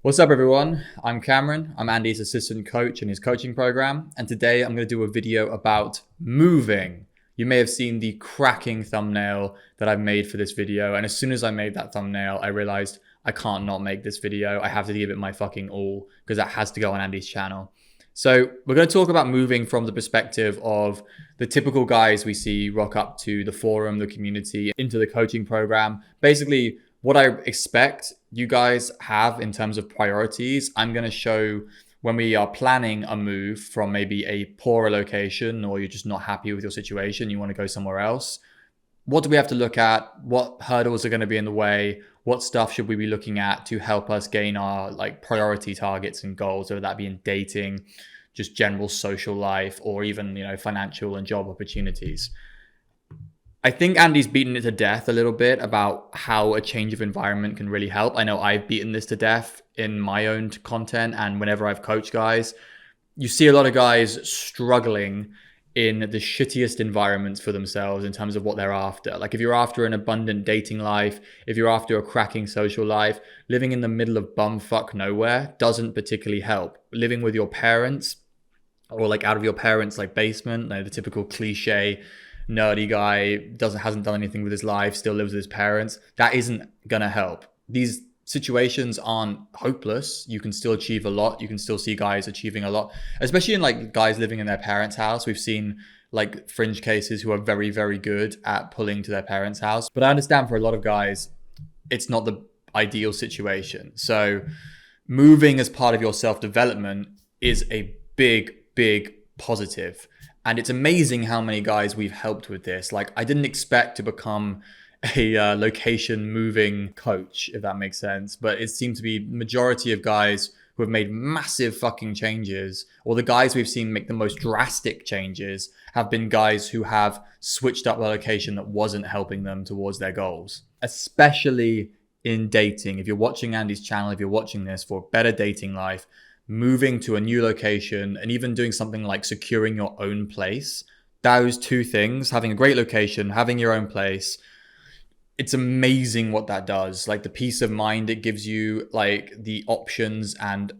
What's up, everyone? I'm Cameron. I'm Andy's assistant coach in his coaching program. And today I'm going to do a video about moving. You may have seen the cracking thumbnail that I've made for this video. And as soon as I made that thumbnail, I realized I can't not make this video. I have to give it my fucking all because that has to go on Andy's channel. So we're going to talk about moving from the perspective of the typical guys we see rock up to the forum, the community, into the coaching program. Basically, what I expect you guys have in terms of priorities. I'm going to show when we are planning a move from maybe a poorer location, or you're just not happy with your situation, you want to go somewhere else. What do we have to look at? What hurdles are going to be in the way? What stuff should we be looking at to help us gain our priority targets and goals, whether that be in dating, just general social life, or even, financial and job opportunities. I think Andy's beaten it to death a little bit about how a change of environment can really help. I know I've beaten this to death in my own content, and whenever I've coached guys, you see a lot of guys struggling in the shittiest environments for themselves in terms of what they're after. Like if you're after an abundant dating life, if you're after a cracking social life, living in the middle of bumfuck nowhere doesn't particularly help. Living with your parents or out of your parents' basement, the typical cliche nerdy guy hasn't done anything with his life, still lives with his parents. That isn't gonna help. These situations aren't hopeless. You can still achieve a lot. You can still see guys achieving a lot, especially in guys living in their parents' house. We've seen fringe cases who are very, very good at pulling to their parents' house. But I understand for a lot of guys, it's not the ideal situation. So moving as part of your self-development is a big, big positive. And it's amazing how many guys we've helped with this. I didn't expect to become a location moving coach, if that makes sense. But it seemed to be the majority of guys who have made massive fucking changes, or the guys we've seen make the most drastic changes, have been guys who have switched up the location that wasn't helping them towards their goals. Especially in dating. If you're watching Andy's channel, if you're watching this for a better dating life, moving to a new location and even doing something like securing your own place, those two things, having a great location, having your own place, it's amazing what that does. The peace of mind it gives you, the options and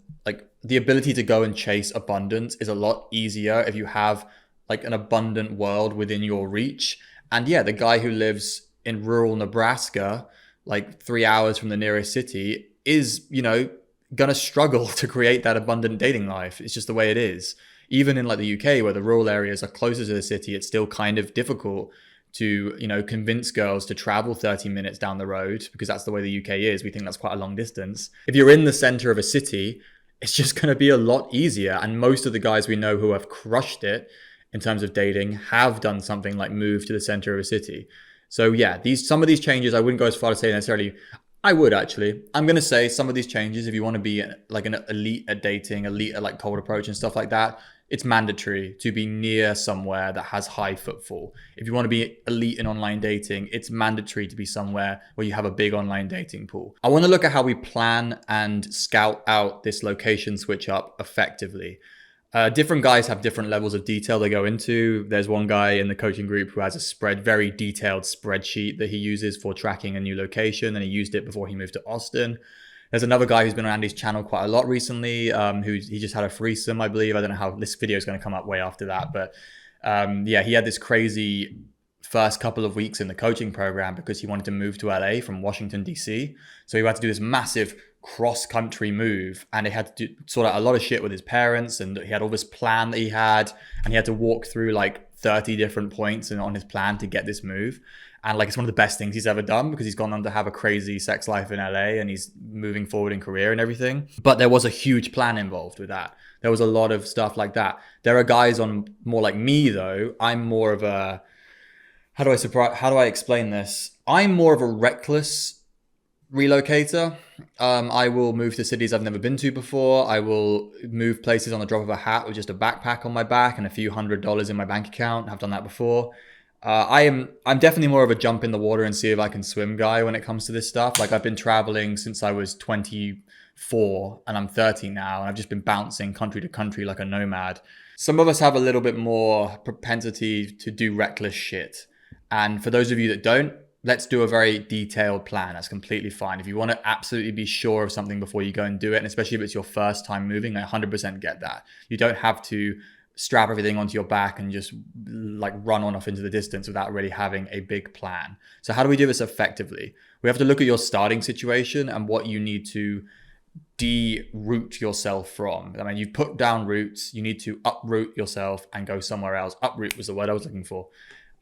the ability to go and chase abundance is a lot easier if you have an abundant world within your reach. And yeah, the guy who lives in rural Nebraska, 3 hours from the nearest city, is, gonna struggle to create that abundant dating life. It's just the way it is. Even in the UK, where the rural areas are closer to the city, it's still kind of difficult to, convince girls to travel 30 minutes down the road, because that's the way the UK is. We think that's quite a long distance. If you're in the center of a city, it's just going to be a lot easier. And most of the guys we know who have crushed it in terms of dating have done something like move to the center of a city. So yeah, some of these changes, I wouldn't go as far to say necessarily. I would actually. I'm going to say some of these changes, if you want to be an elite at dating, elite at cold approach and stuff like that, it's mandatory to be near somewhere that has high footfall. If you want to be elite in online dating, it's mandatory to be somewhere where you have a big online dating pool. I want to look at how we plan and scout out this location switch up effectively. Different guys have different levels of detail they go into. There's one guy in the coaching group who has a very detailed spreadsheet that he uses for tracking a new location, and he used it before he moved to Austin. There's another guy who's been on Andy's channel quite a lot recently, he just had a threesome, I believe. I don't know how this video is going to come up way after that, but yeah, he had this crazy first couple of weeks in the coaching program because he wanted to move to LA from Washington, DC. So he had to do this massive cross-country move, and he had to sort out a lot of shit with his parents, and he had all this plan that he had, and he had to walk through 30 different points on his plan to get this move. And it's one of the best things he's ever done, because he's gone on to have a crazy sex life in LA, and he's moving forward in career and everything. But there was a huge plan involved with that. There was a lot of stuff like that. There are guys on more like me though. I'm more of a, how do I explain this? I'm more of a reckless relocator. I will move to cities I've never been to before. I will move places on the drop of a hat with just a backpack on my back and a few $100s in my bank account. I've done that before. I'm definitely more of a jump in the water and see if I can swim guy when it comes to this stuff. I've been traveling since I was 24 and I'm 30 now, and I've just been bouncing country to country like a nomad. Some of us have a little bit more propensity to do reckless shit. And for those of you that don't, let's do a very detailed plan. That's completely fine. If you want to absolutely be sure of something before you go and do it, and especially if it's your first time moving, I 100% get that. You don't have to strap everything onto your back and just like run on off into the distance without really having a big plan. So how do we do this effectively? We have to look at your starting situation and what you need to de-root yourself from. I mean, you've put down roots, you need to uproot yourself and go somewhere else. Uproot was the word I was looking for.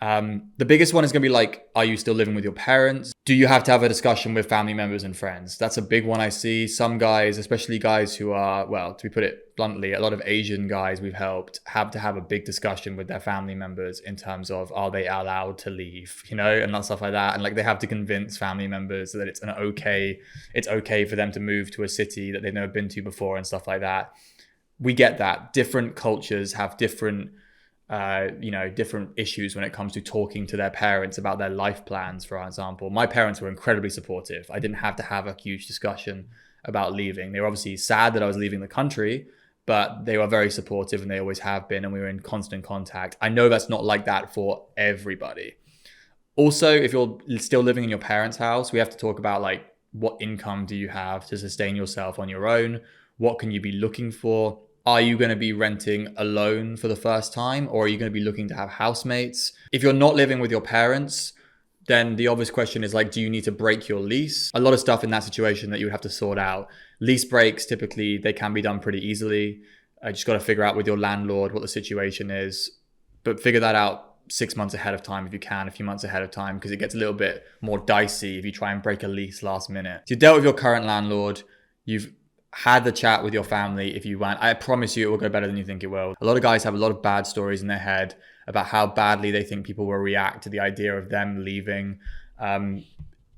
The biggest one is going to be like, are you still living with your parents? Do you have to have a discussion with family members and friends? That's a big one I see. Some guys, especially guys who are, well, to put it bluntly, a lot of Asian guys we've helped have to have a big discussion with their family members in terms of, are they allowed to leave, you know, and stuff like that. And like they have to convince family members that it's okay for them to move to a city that they've never been to before and stuff like that. We get that. Different cultures have different different issues when it comes to talking to their parents about their life plans, for example. My parents were incredibly supportive. I didn't have to have a huge discussion about leaving. They were obviously sad that I was leaving the country, but they were very supportive and they always have been, and we were in constant contact. I know that's not like that for everybody. Also, if you're still living in your parents' house, we have to talk about like, what income do you have to sustain yourself on your own? What can you be looking for? Are you going to be renting alone for the first time, or are you going to be looking to have housemates? If you're not living with your parents, then the obvious question is like, do you need to break your lease? A lot of stuff in that situation that you would have to sort out. Lease breaks, typically, they can be done pretty easily. I just got to figure out with your landlord what the situation is, but figure that out 6 months ahead of time if you can, a few months ahead of time, because it gets a little bit more dicey if you try and break a lease last minute. So you dealt with your current landlord, you've had the chat with your family. If you want, I promise you it will go better than you think it will. A lot of guys have a lot of bad stories in their head about how badly they think people will react to the idea of them leaving.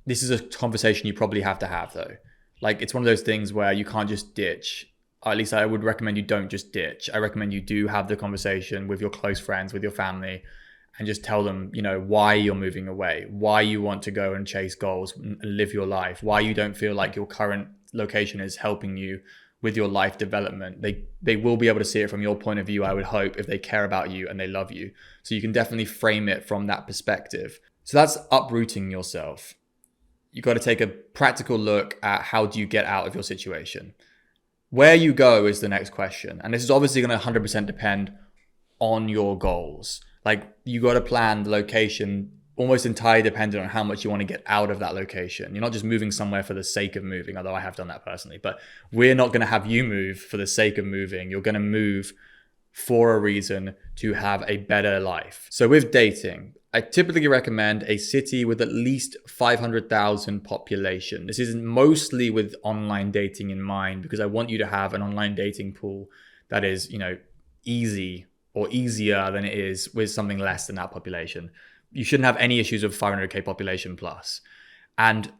This is a conversation you probably have to have though. Like, it's one of those things where you can't just ditch. Or at least I would recommend you don't just ditch. I recommend you do have the conversation with your close friends, with your family, and just tell them, you know, why you're moving away, why you want to go and chase goals and live your life, why you don't feel like your current location is helping you with your life development. They will be able to see it from your point of view, I would hope, if they care about you and they love you. So you can definitely frame it from that perspective. So that's uprooting yourself. You've got to take a practical look at how do you get out of your situation. Where you go is the next question. And this is obviously going to 100% depend on your goals. Like, you got to plan the location almost entirely dependent on how much you want to get out of that location. You're not just moving somewhere for the sake of moving, although I have done that personally, but we're not going to have you move for the sake of moving. You're going to move for a reason to have a better life. So with dating, I typically recommend a city with at least 500,000 population. This is mostly with online dating in mind, because I want you to have an online dating pool that is, you know, easy or easier than it is with something less than that population. You shouldn't have any issues with 500k population plus. And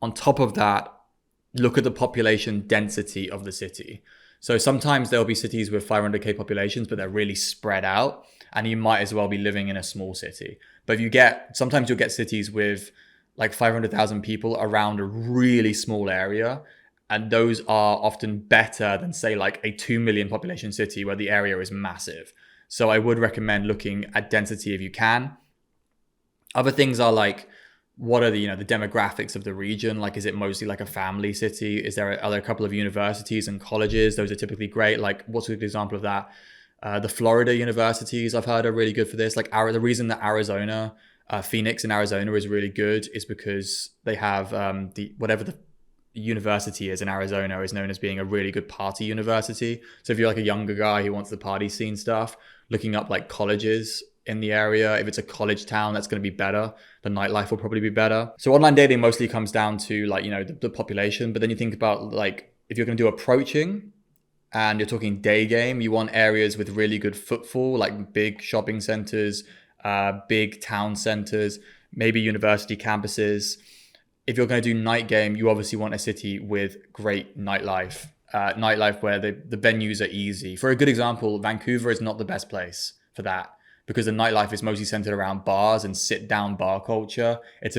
on top of that, look at the population density of the city. So sometimes there'll be cities with 500k populations, but they're really spread out, and you might as well be living in a small city. But sometimes you'll get cities with like 500,000 people around a really small area, and those are often better than, say, like a 2 million population city where the area is massive. So I would recommend looking at density if you can. Other things are like, what are the demographics of the region? Like, is it mostly like a family city? Are there a couple of universities and colleges? Those are typically great. Like, what's a good example of that? The Florida universities, I've heard, are really good for this. Like, the reason that Phoenix in Arizona is really good is because they have whatever the university is in Arizona is known as being a really good party university. So if you're like a younger guy who wants the party scene stuff, looking up like colleges in the area, if it's a college town, that's going to be better. The nightlife will probably be better. So online dating mostly comes down to like, the population. But then you think about like, if you're going to do approaching and you're talking day game, you want areas with really good footfall, like big shopping centers, big town centers, maybe university campuses. If you're going to do night game, you obviously want a city with great nightlife where the venues are easy. For a good example, Vancouver is not the best place for that, because the nightlife is mostly centered around bars and sit down bar culture. It's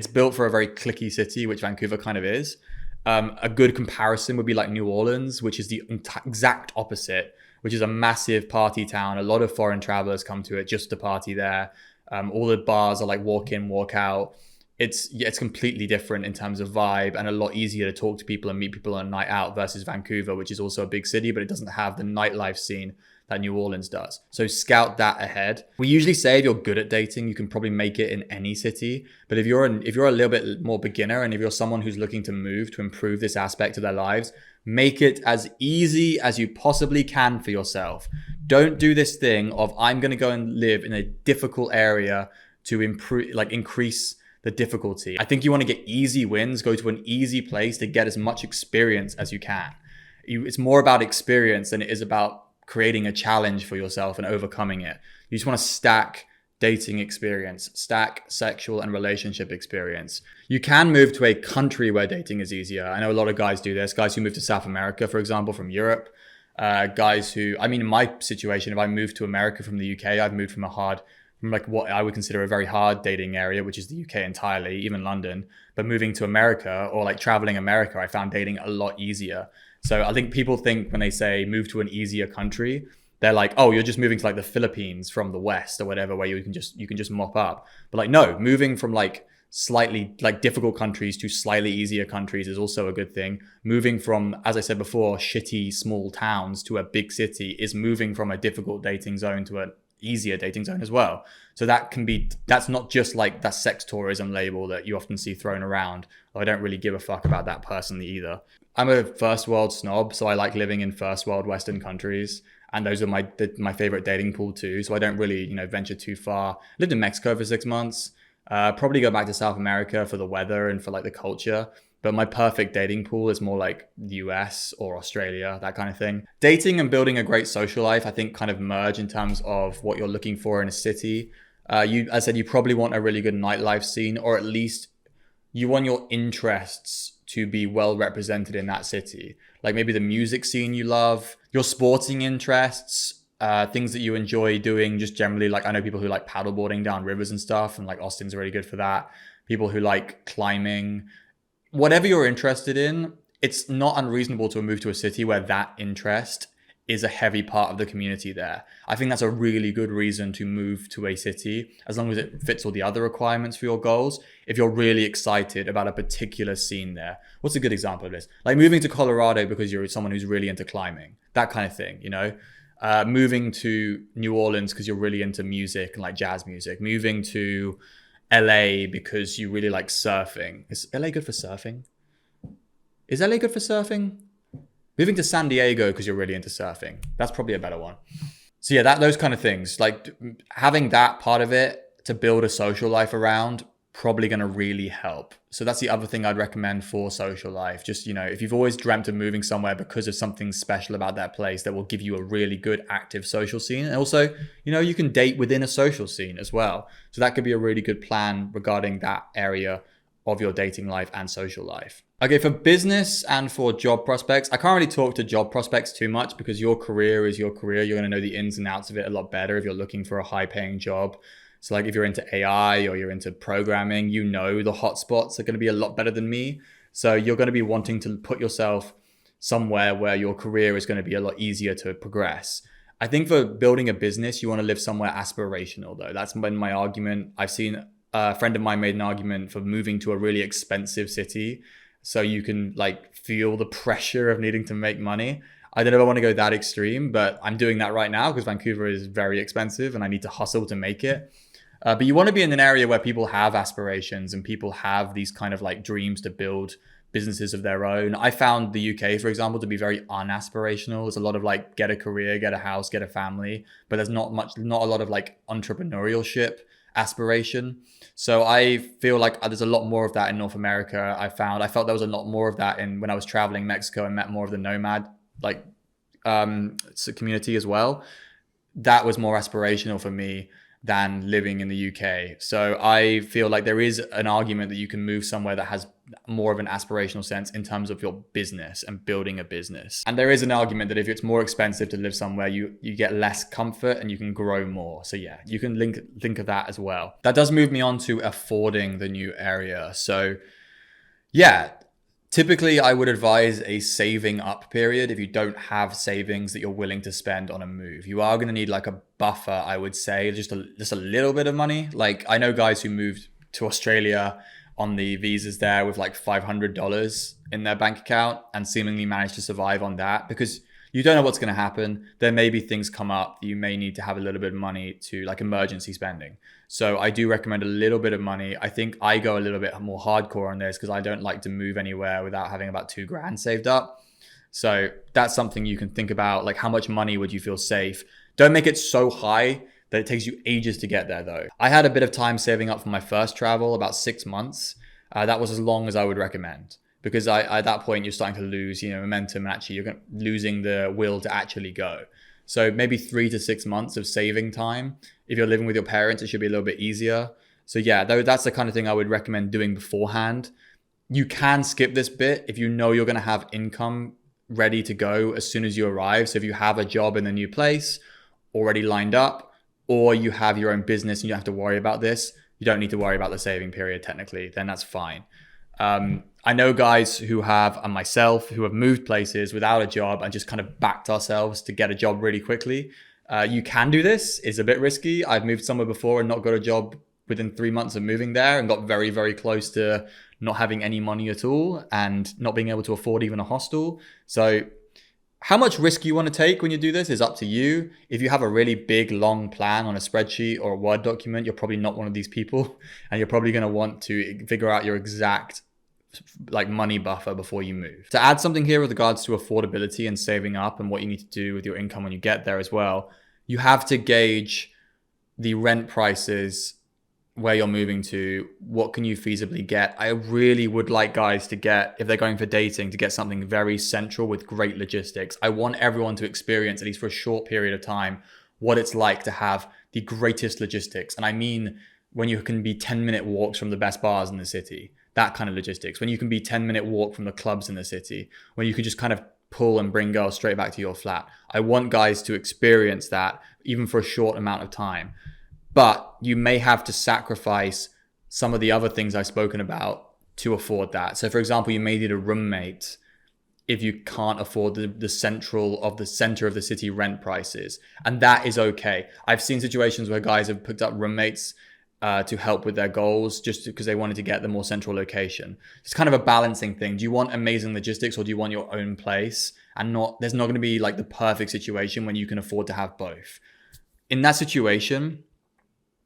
built for a very cliquey city, which Vancouver kind of is. A good comparison would be like New Orleans, which is the exact opposite, which is a massive party town. A lot of foreign travelers come to it just to party there. All the bars are like walk in, walk out. It's completely different in terms of vibe and a lot easier to talk to people and meet people on a night out versus Vancouver, which is also a big city, but it doesn't have the nightlife scene that New Orleans does. So scout that ahead. We usually say if you're good at dating, you can probably make it in any city. But if you're a little bit more beginner and if you're someone who's looking to move to improve this aspect of their lives, make it as easy as you possibly can for yourself. Don't do this thing of I'm going to go and live in a difficult area to increase the difficulty. I think you want to get easy wins, go to an easy place to get as much experience as you can. It's more about experience than it is about creating a challenge for yourself and overcoming it. You just want to stack dating experience, stack sexual and relationship experience. You can move to a country where dating is easier. I know a lot of guys do this. Guys who move to South America, for example, from Europe. In my situation, if I moved to America from the UK, I've moved from like what I would consider a very hard dating area, which is the UK entirely, even London. But moving to America or like traveling America, I found dating a lot easier. So I think people think when they say move to an easier country, they're like, oh, you're just moving to like the Philippines from the West or whatever, where you can just mop up. But like, no, moving from like slightly like difficult countries to slightly easier countries is also a good thing. Moving from, as I said before, shitty small towns to a big city is moving from a difficult dating zone to an easier dating zone as well. So that's not just like that sex tourism label that you often see thrown around. I don't really give a fuck about that personally either. I'm a first world snob, so I like living in first world Western countries. And those are my favorite dating pool too. So I don't really, venture too far. Lived in Mexico for 6 months. Probably go back to South America for the weather and for like the culture. But my perfect dating pool is more like the US or Australia, that kind of thing. Dating and building a great social life, I think, kind of merge in terms of what you're looking for in a city. As I said, you probably want a really good nightlife scene, or at least you want your interests to be well represented in that city. Like maybe the music scene you love, your sporting interests, things that you enjoy doing just generally. Like I know people who like paddleboarding down rivers and stuff, and like Austin's really good for that. People who like climbing. Whatever you're interested in, it's not unreasonable to move to a city where that interest is a heavy part of the community there. I think that's a really good reason to move to a city, as long as it fits all the other requirements for your goals. If you're really excited about a particular scene there. What's a good example of this? Like moving to Colorado because you're someone who's really into climbing, that kind of thing, moving to New Orleans because you're really into music and like jazz music, moving to LA because you really like surfing. Is LA good for surfing? Is LA good for surfing? Moving to San Diego because you're really into surfing. That's probably a better one. So yeah, those kind of things. Like having that part of it to build a social life around, probably going to really help. So that's the other thing I'd recommend for social life. Just, if you've always dreamt of moving somewhere because of something special about that place that will give you a really good active social scene. And also, you can date within a social scene as well. So that could be a really good plan regarding that area of your dating life and social life. Okay, for business and for job prospects, I can't really talk to job prospects too much because your career is your career. You're going to know the ins and outs of it a lot better if you're looking for a high paying job. So like if you're into AI or you're into programming, the hotspots are going to be a lot better than me. So you're going to be wanting to put yourself somewhere where your career is going to be a lot easier to progress. I think for building a business, you want to live somewhere aspirational though. That's been my argument. I've seen a friend of mine made an argument for moving to a really expensive city so you can like feel the pressure of needing to make money. I don't ever want to go that extreme, but I'm doing that right now because Vancouver is very expensive and I need to hustle to make it. But you want to be in an area where people have aspirations and people have these kind of like dreams to build businesses of their own. I found the UK, for example, to be very unaspirational. There's a lot of like get a career, get a house, get a family, but there's not a lot of like entrepreneurship aspiration. So I feel like there's a lot more of that in North America. I felt there was a lot more of that when I was traveling Mexico and met more of the nomad community as well. That was more aspirational for me than living in the UK. So I feel like there is an argument that you can move somewhere that has more of an aspirational sense in terms of your business and building a business. And there is an argument that if it's more expensive to live somewhere, you get less comfort and you can grow more. So yeah, you can think of that as well. That does move me on to affording the new area. So yeah, Typically, I would advise a saving up period if you don't have savings that you're willing to spend on a move. You are going to need like a buffer, I would say, just a little bit of money. Like I know guys who moved to Australia on the visas there with like $500 in their bank account and seemingly managed to survive on that because you don't know what's going to happen. There may be things come up that you may need to have a little bit of money to like emergency spending. So I do recommend a little bit of money. I think I go a little bit more hardcore on this because I don't like to move anywhere without having about 2 grand saved up. So that's something you can think about. Like how much money would you feel safe? Don't make it so high that it takes you ages to get there though. I had a bit of time saving up for my first travel, about 6 months. That was as long as I would recommend because at that point you're starting to lose, momentum and actually you're losing the will to actually go. So maybe 3 to 6 months of saving time. If you're living with your parents, it should be a little bit easier. So yeah, that's the kind of thing I would recommend doing beforehand. You can skip this bit if you know you're going to have income ready to go as soon as you arrive. So if you have a job in the new place already lined up, or you have your own business and you don't have to worry about this, you don't need to worry about the saving period technically, then that's fine. I know guys who have, and myself, who have moved places without a job and just kind of backed ourselves to get a job really quickly. You can do this. It's a bit risky. I've moved somewhere before and not got a job within 3 months of moving there and got very, very close to not having any money at all and not being able to afford even a hostel. So how much risk you want to take when you do this is up to you. If you have a really big, long plan on a spreadsheet or a Word document, you're probably not one of these people. And you're probably going to want to figure out your exact like money buffer before you move. To add something here with regards to affordability and saving up and what you need to do with your income when you get there as well, you have to gauge the rent prices where you're moving to. What can you feasibly get? I really would like guys to get, if they're going for dating, to get something very central with great logistics. I want everyone to experience, at least for a short period of time, what it's like to have the greatest logistics. And I mean, when you can be 10-minute walks from the best bars in the city, that kind of logistics. When you can be 10-minute walk from the clubs in the city, when you can just kind of pull and bring girls straight back to your flat. I want guys to experience that even for a short amount of time. But you may have to sacrifice some of the other things I've spoken about to afford that. So for example, you may need a roommate if you can't afford the center of the city rent prices. And that is okay. I've seen situations where guys have picked up roommates to help with their goals just because they wanted to get the more central location. It's kind of a balancing thing. Do you want amazing logistics or do you want your own place? And there's not going to be like the perfect situation when you can afford to have both. In that situation,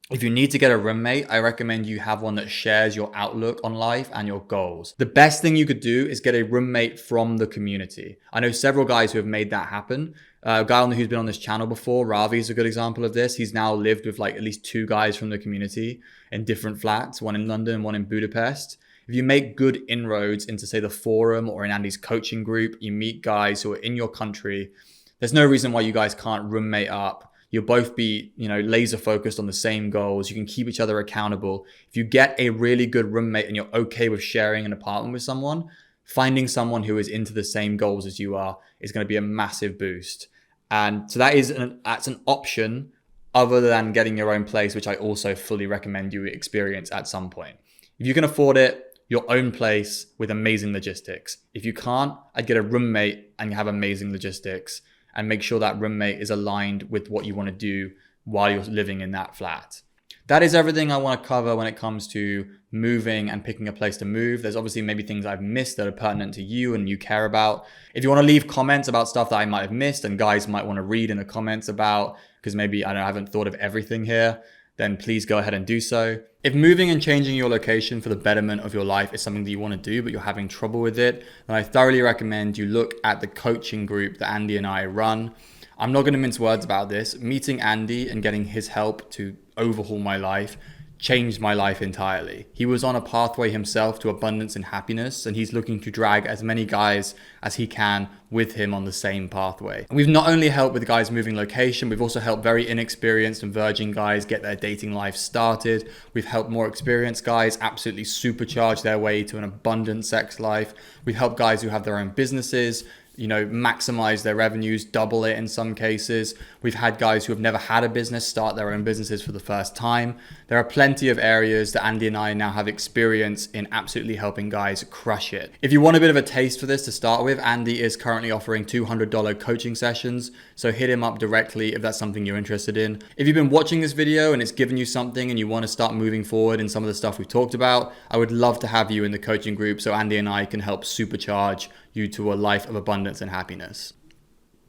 if you need to get a roommate, I recommend you have one that shares your outlook on life and your goals. The best thing you could do is get a roommate from the community. I know several guys who have made that happen. A guy who's been on this channel before, Ravi, is a good example of this. He's now lived with like at least 2 guys from the community in different flats, one in London, one in Budapest. If you make good inroads into, say, the forum or in Andy's coaching group, you meet guys who are in your country. There's no reason why you guys can't roommate up. You'll both be, laser focused on the same goals. You can keep each other accountable. If you get a really good roommate and you're okay with sharing an apartment with someone, finding someone who is into the same goals as you are is going to be a massive boost. And so that's an option other than getting your own place, which I also fully recommend you experience at some point. If you can afford it, your own place with amazing logistics. If you can't, I'd get a roommate and have amazing logistics. And make sure that roommate is aligned with what you want to do while you're living in that flat. That is everything I want to cover when it comes to moving and picking a place to move. There's obviously maybe things I've missed that are pertinent to you and you care about. If you want to leave comments about stuff that I might have missed and guys might want to read in the comments about, because maybe I haven't thought of everything here, then please go ahead and do so. If moving and changing your location for the betterment of your life is something that you want to do, but you're having trouble with it, then I thoroughly recommend you look at the coaching group that Andy and I run. I'm not going to mince words about this. Meeting Andy and getting his help to overhaul my life changed my life entirely. He was on a pathway himself to abundance and happiness, and he's looking to drag as many guys as he can with him on the same pathway. And we've not only helped with guys moving location, we've also helped very inexperienced and virgin guys get their dating life started. We've helped more experienced guys absolutely supercharge their way to an abundant sex life. We've helped guys who have their own businesses maximize their revenues, double it in some cases. We've had guys who have never had a business start their own businesses for the first time. There are plenty of areas that Andy and I now have experience in absolutely helping guys crush it. If you want a bit of a taste for this to start with, Andy is currently offering $200 coaching sessions, so hit him up directly if that's something you're interested in. If you've been watching this video and it's given you something and you want to start moving forward in some of the stuff we've talked about, I would love to have you in the coaching group so Andy and I can help supercharge you to a life of abundance and happiness.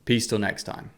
Peace till next time.